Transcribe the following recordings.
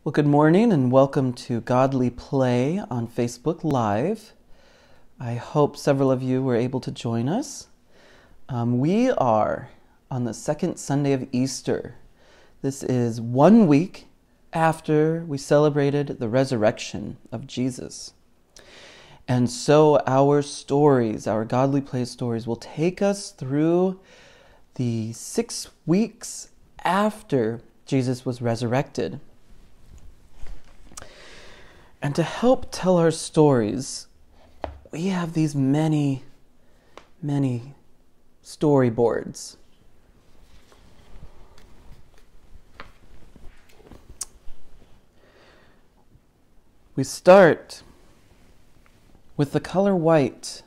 Well, good morning and welcome to Godly Play on Facebook Live. I hope several of you were able to join us. We are on the second Sunday of Easter. This is 1 week after we celebrated the resurrection of Jesus. And so our stories, our Godly Play stories, will take us through the 6 weeks after Jesus was resurrected. And to help tell our stories, we have these many storyboards. We start with the color white.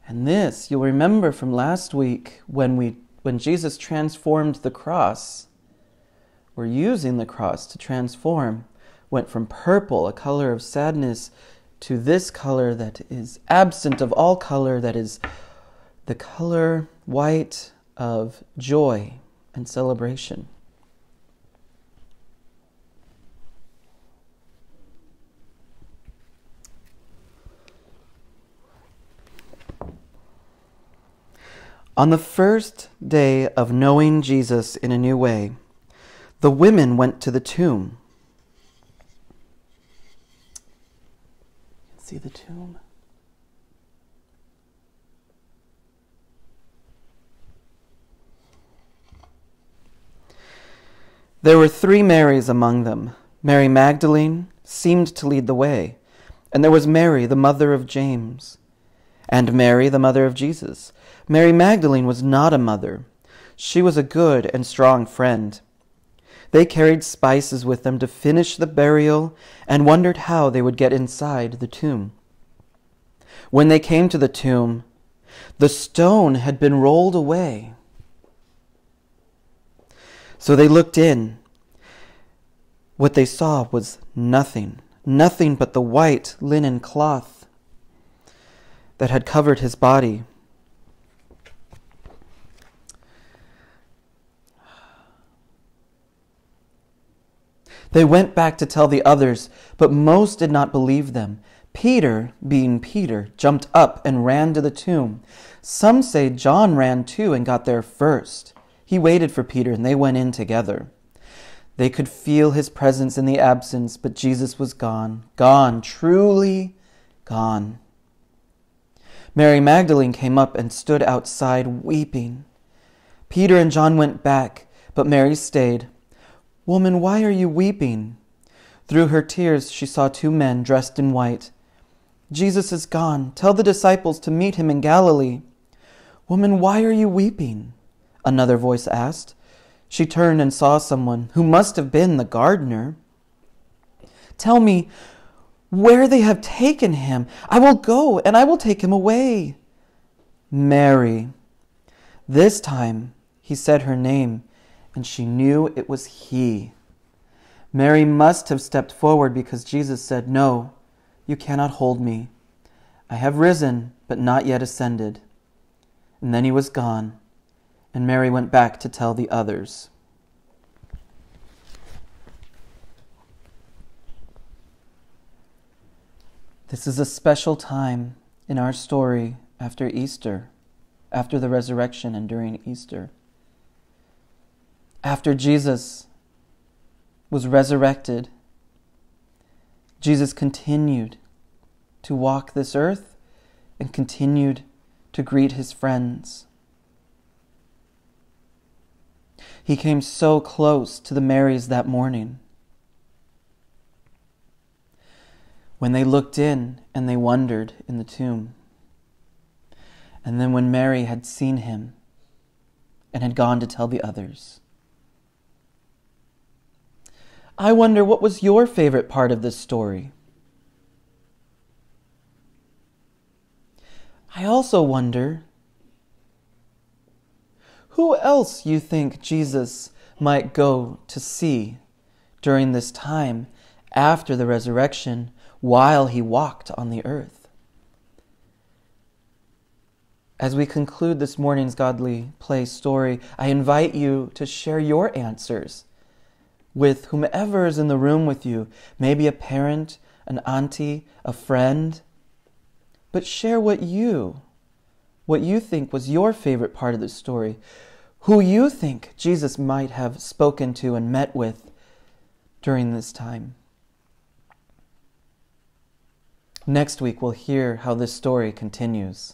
And this, you'll remember from last week when Jesus transformed the cross, we're using the cross to transform, went from purple, a color of sadness, to this color that is absent of all color, that is the color white of joy and celebration. On the first day of knowing Jesus in a new way, the women went to the tomb. See the tomb? There were 3 Marys among them. Mary Magdalene seemed to lead the way, and there was Mary, the mother of James, and Mary, the mother of Jesus. Mary Magdalene was not a mother. She was a good and strong friend. They carried spices with them to finish the burial and wondered how they would get inside the tomb. When they came to the tomb, the stone had been rolled away. So they looked in. What they saw was nothing but the white linen cloth that had covered his body. They went back to tell the others, but most did not believe them. Peter, being Peter, jumped up and ran to the tomb. Some say John ran too and got there first. He waited for Peter and they went in together. They could feel his presence in the absence, but Jesus was gone, truly gone. Mary Magdalene came up and stood outside weeping. Peter and John went back, but Mary stayed. "Woman, why are you weeping?" Through her tears, she saw 2 men dressed in white. "Jesus is gone. Tell the disciples to meet him in Galilee." "Woman, why are you weeping?" another voice asked. She turned and saw someone who must have been the gardener. "Tell me where they have taken him. I will go and I will take him away." "Mary." This time he said her name, and she knew it was he. Mary must have stepped forward because Jesus said, "No, you cannot hold me. I have risen, but not yet ascended." And then he was gone, and Mary went back to tell the others. This is a special time in our story after Easter, after the resurrection and during Easter. After Jesus was resurrected, Jesus continued to walk this earth and continued to greet his friends. He came so close to the Marys that morning. When they looked in and they wondered in the tomb. And then when Mary had seen him and had gone to tell the others. I wonder, what was your favorite part of this story? I also wonder, who else you think Jesus might go to see during this time after the resurrection while he walked on the earth? As we conclude this morning's Godly Play story, I invite you to share your answers. with whomever is in the room with you, maybe a parent, an auntie, a friend. But share what you think was your favorite part of the story, who you think Jesus might have spoken to and met with during this time. Next week, we'll hear how this story continues.